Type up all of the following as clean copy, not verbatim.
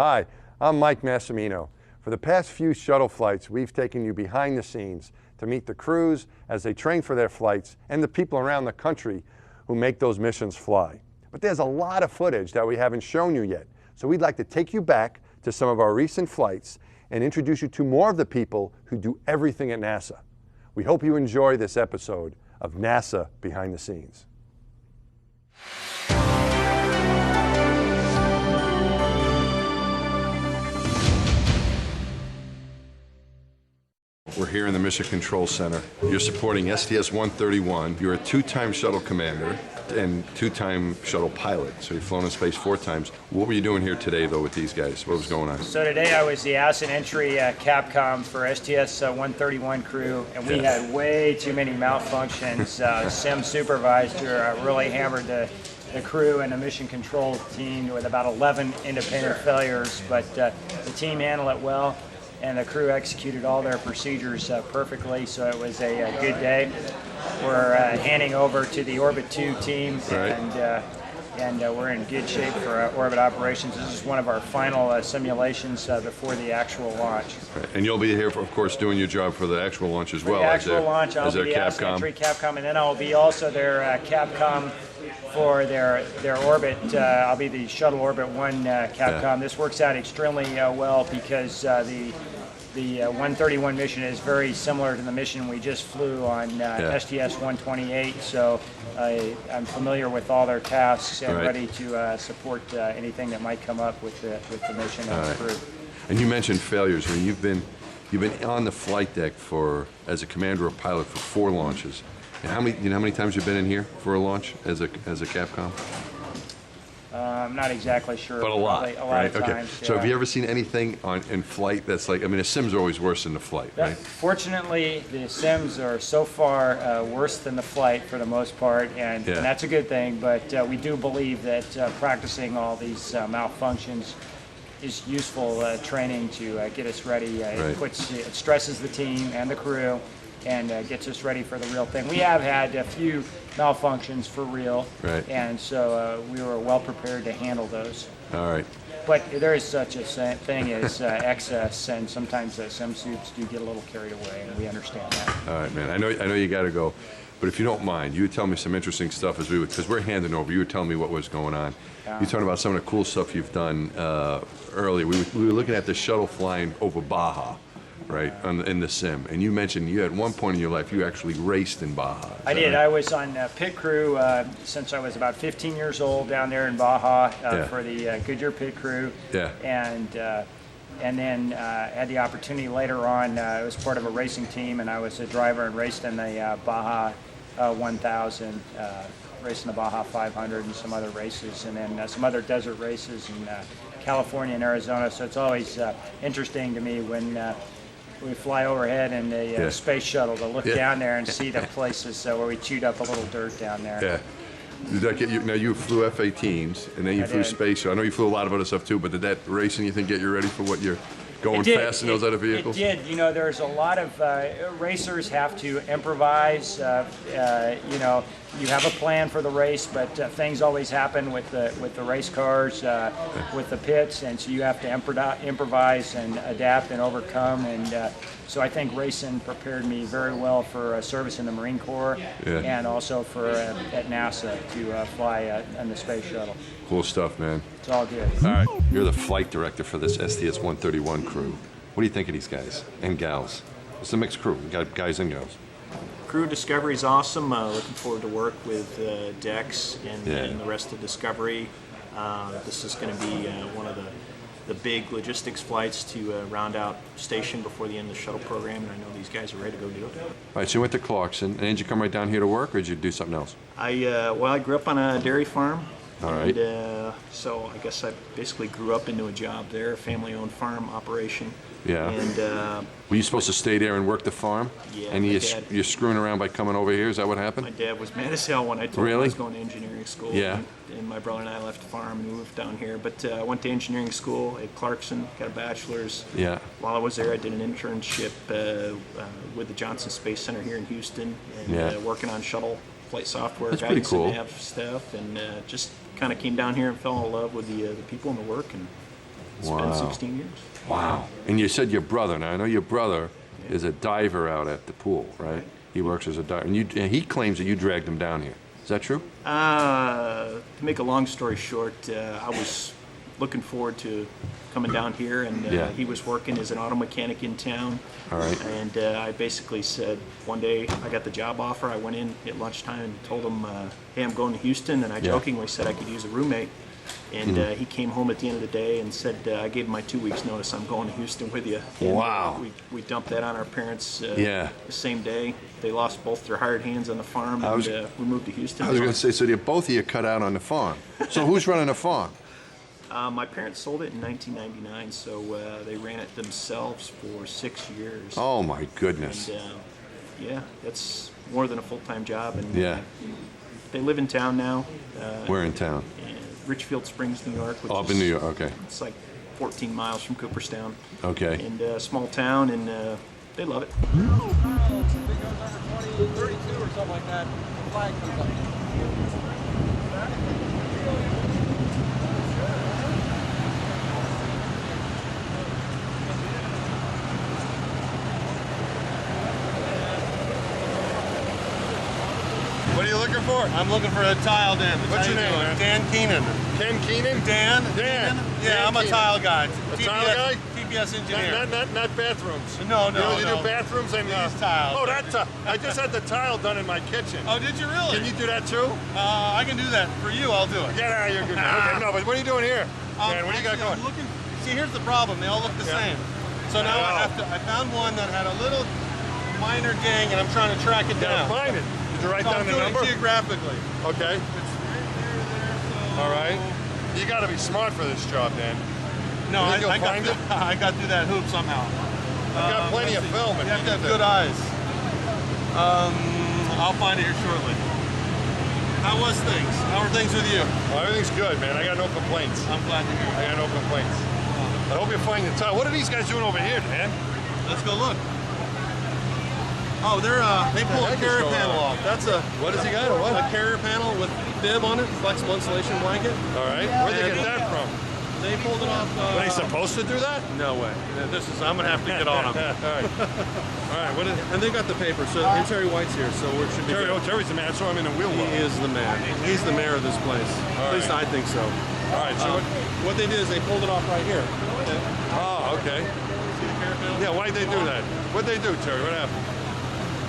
Hi, I'm Mike Massimino. For the past few shuttle flights, we've taken you behind the scenes to meet the crews as they train for their flights and the people around the country who make those missions fly. But there's a lot of footage that we haven't shown you yet, so we'd like to take you back to some of our recent flights and introduce you to more of the people who do everything at NASA. We hope you enjoy this episode of NASA Behind the Scenes. We're here in the Mission Control Center. You're supporting STS-131. You're a two-time shuttle commander and two-time shuttle pilot, so you've flown in space 4 times. What were you doing here today, though, with these guys? What was going on? So today I was the asset entry Capcom for STS-131 crew, and we had way too many malfunctions. Sim supervisor really hammered the crew and the mission control team with about 11 independent failures, but the team handled it well, and the crew executed all their procedures perfectly, so it was a good day. We're handing over to the Orbit 2 team, right. and we're in good shape for orbit operations. This is one of our final simulations before the actual launch. Right. And you'll be here, of course, doing your job for the actual launch as well. The actual launch, I'll be the asset entry Capcom, and then I'll be also their Capcom for their orbit. I'll be the Shuttle Orbit 1 Capcom. Yeah. This works out extremely well because the 131 mission is very similar to the mission we just flew on STS-128, so I'm familiar with all their tasks and ready to support anything that might come up with the mission and the crew. And you mentioned failures. I mean, you've been on the flight deck as a commander or pilot for 4 launches. And how many times you've been in here for a launch as a Capcom? I'm not exactly sure. But a lot, a lot right? of Okay. times, So have you ever seen anything in flight that's like, I mean, the sims are always worse than the flight, right? Fortunately, the sims are so far worse than the flight for the most part, and that's a good thing, but we do believe that practicing all these malfunctions is useful training to get us ready. It stresses the team and the crew, and gets us ready for the real thing. We have had a few malfunctions for real, and so we were well prepared to handle those. All right. But there is such a thing as excess, and sometimes sim suits do get a little carried away, and we understand that. All right, man. I know you got to go, but if you don't mind, you would tell me some interesting stuff because we're handing over. You would tell me what was going on. You talking about some of the cool stuff you've done earlier. We were looking at the shuttle flying over Baja. Right, in the sim. And you mentioned you at one point in your life you actually raced in Baja. I did. Right? I was on pit crew since I was about 15 years old down there in Baja for the Goodyear pit crew. Yeah. And then had the opportunity later on. I was part of a racing team, and I was a driver and raced in the Baja 1000, racing the Baja 500 and some other races, and then some other desert races in California and Arizona. So it's always interesting to me when we fly overhead in the space shuttle to look down there and see the places where we chewed up a little dirt down there. Yeah. Did that get you? Now you flew F-18s and then you flew space shuttle. I know you flew a lot of other stuff too, but did that racing you think get you ready for what you're going fast in those other vehicles? It did. You know, there's a lot of racers have to improvise. You know, you have a plan for the race, but things always happen with the race cars, with the pits, and so you have to improvise and adapt and overcome. And so I think racing prepared me very well for service in the Marine Corps and also for at NASA to fly on the space shuttle. Cool stuff, man. It's all good. All right, you're the flight director for this STS-131 crew. What do you think of these guys and gals? It's a mixed crew. We got guys and gals. Crew Discovery is awesome. Looking forward to work with Dex and the rest of Discovery. This is going to be one of the big logistics flights to round out station before the end of the shuttle program, and I know these guys are ready to go do it. All right, so you went to Clarkson, and did you come right down here to work, or did you do something else? I grew up on a dairy farm. All right. And, so I guess I basically grew up into a job there, a family-owned farm operation. Yeah. And were you supposed to stay there and work the farm? Yeah. And you're screwing around by coming over here? Is that what happened? My dad was mad as hell when I told him I was going to engineering school. Yeah. And my brother and I left the farm and moved down here. But I went to engineering school at Clarkson, got a bachelor's. Yeah. While I was there, I did an internship with the Johnson Space Center here in Houston, and working on shuttle flight software, That's guidance pretty cool. And nav stuff, and just kind of came down here and fell in love with the people and the work, and It's been 16 years. Wow. And you said your brother. Now, I know your brother is a diver out at the pool, right? He works as a diver. And he claims that you dragged him down here. Is that true? To make a long story short, I was looking forward to coming down here, and he was working as an auto mechanic in town. All right. And I basically said, one day I got the job offer. I went in at lunchtime and told him, hey, I'm going to Houston, and I jokingly said I could use a roommate. And he came home at the end of the day and said, I gave him my 2 weeks notice, I'm going to Houston with you. And, wow. We dumped that on our parents the same day. They lost both their hired hands on the farm, and we moved to Houston. I was going to say, so both of you cut out on the farm. So who's running the farm? My parents sold it in 1999, so they ran it themselves for 6 years. Oh, my goodness. And, that's more than a full-time job. And they live in town now. Where in town? Richfield Springs, New York. Up in New York, okay. It's like 14 miles from Cooperstown. Okay. And small town, and they love it. 32 or something like that. The flag comes up. What are you looking for? I'm looking for a tile den. What's your name, man? Dan Keenan. Ken Keenan? Dan? Dan. Yeah, Dan I'm a Keenan. tile guy. A tile guy? TPS engineer. Not bathrooms. No. You do bathrooms and These tiles. Oh, that tile. I just had the tile done in my kitchen. Oh, did you really? Can you do that too? I can do that. For you, I'll do it. Get out of here, good man. Okay, no, but what are you doing here? Dan, what do you got going? I'm looking. See, here's the problem. They all look the same. So now I found one that had a little minor ding, and I'm trying to track it down. Find it. Did you write So down I'm the doing number? it geographically. Okay. It's right there, so... All right. You got to be smart for this job, Dan. No, I you'll find it? I got through that hoop somehow. I've got plenty of film. You have to have good eyes. I'll find it here shortly. How was things? How are things with you? Well, everything's good, man. I got no complaints. I'm glad to hear it. I got no complaints. I hope you find the tile. What are these guys doing over here, man? Let's go look. Oh, they pulled a carrier panel off. That's a... What has he got? What? A carrier panel with bib on it, flexible insulation blanket. All right. Where'd they get that from? They pulled it off... Were they supposed to do that? No way. I'm going to have to get on them. All right. All right. What is... And they got the paper, so and Terry White's here, so we should be good. Terry's the man. I saw him in the wheel well. He is the man. He's the mayor of this place. At least I think so. All right. So what they did is they pulled it off right here. Oh, okay. Yeah, why'd they do that? What'd they do, Terry? What happened?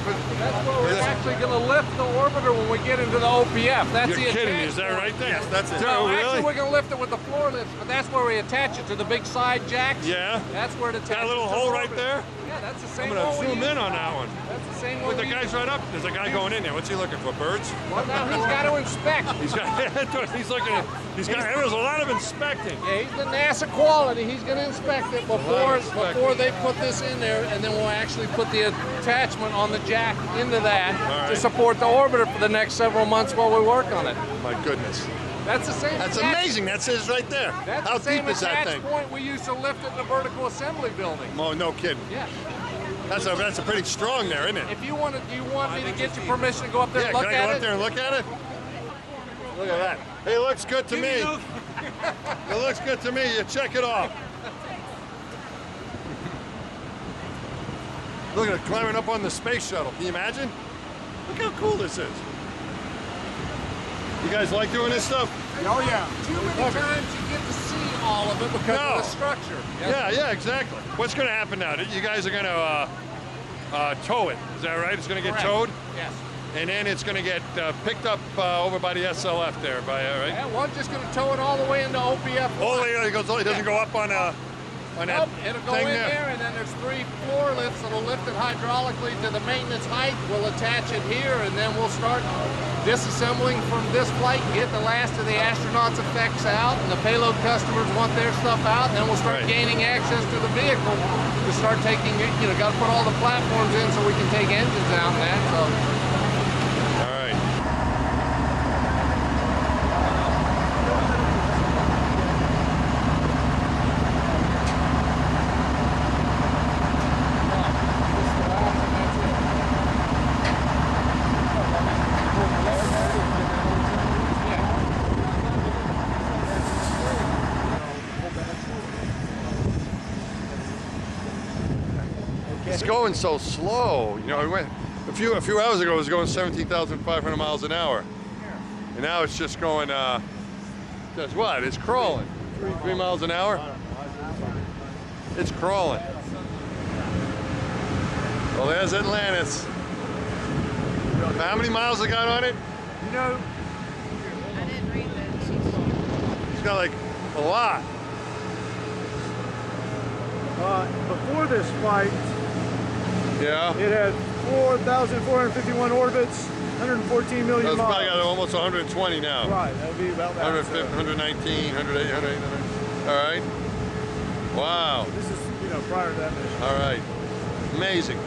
That's where we're actually going to lift the orbiter when we get into the OPF. That's You're the kidding me. attach Is that point. right there? Yes, that's it. No, really? actually we're going to lift it with the floor lifts, but that's where we attach it to the big side jacks. Yeah. That's where it attaches. Got a little to the hole right orbiter. there? Yeah, that's the I'm same going to one we zoom use. in on that one. That's the same one With the we guy's use. right up. There's a guy going in there. What's he looking for? Birds? Well, now he's got to inspect. He's got. He's looking at. He's got. There's a lot of inspecting. Yeah, he's the NASA quality. He's going to inspect it before they put this in there, and then we'll actually put the attachment on the jack into that to support the orbiter for the next several months while we work on it. My goodness. That's the same. That's amazing. That says right there. That's How the same deep is that attach thing? point we used to lift it in the vertical assembly building. Oh, no kidding. Yeah. That's a pretty strong there, isn't it? If you want to, do you want me to get your permission to go up there and Yeah, look can I go at up there and look at it? Look at that. Hey, it looks good to me. It looks good to me. You check it off. Look at it climbing up on the space shuttle. Can you imagine? Look how cool this is. You guys like doing this stuff? Oh yeah. Too many times you get to see all of it because of the structure. Yeah, exactly. What's going to happen now? You guys are going to tow it. Is that right? It's going to get towed? Yes. And then it's going to get picked up over by the SLF there, right? Yeah, well, I'm just going to tow it all the way into OPF. Oh, it doesn't go up on that It'll go thing in there, and then there's 3 floor lifts that'll lift it hydraulically to the maintenance height. We'll attach it here, and then we'll start disassembling from this flight and get the last of the astronauts' effects out, and the payload customers want their stuff out, and then we'll start gaining access to the vehicle to start taking, got to put all the platforms in so we can take engines out and that. So. All right. It's going so slow. You know, it went a few hours ago. It was going 17,500 miles an hour, and now it's just going. That's what? It's crawling. 3 miles an hour. It's crawling. Well, there's Atlantis. How many miles it got on it? You know, I didn't read that. It's got like a lot. before this flight, Yeah. it had 4,451 orbits, 114 million It's miles. probably got almost 120 now. Right, that would be about that. 150, 119, 108, 108. All right. Wow. This is, prior to that mission. All right. Amazing.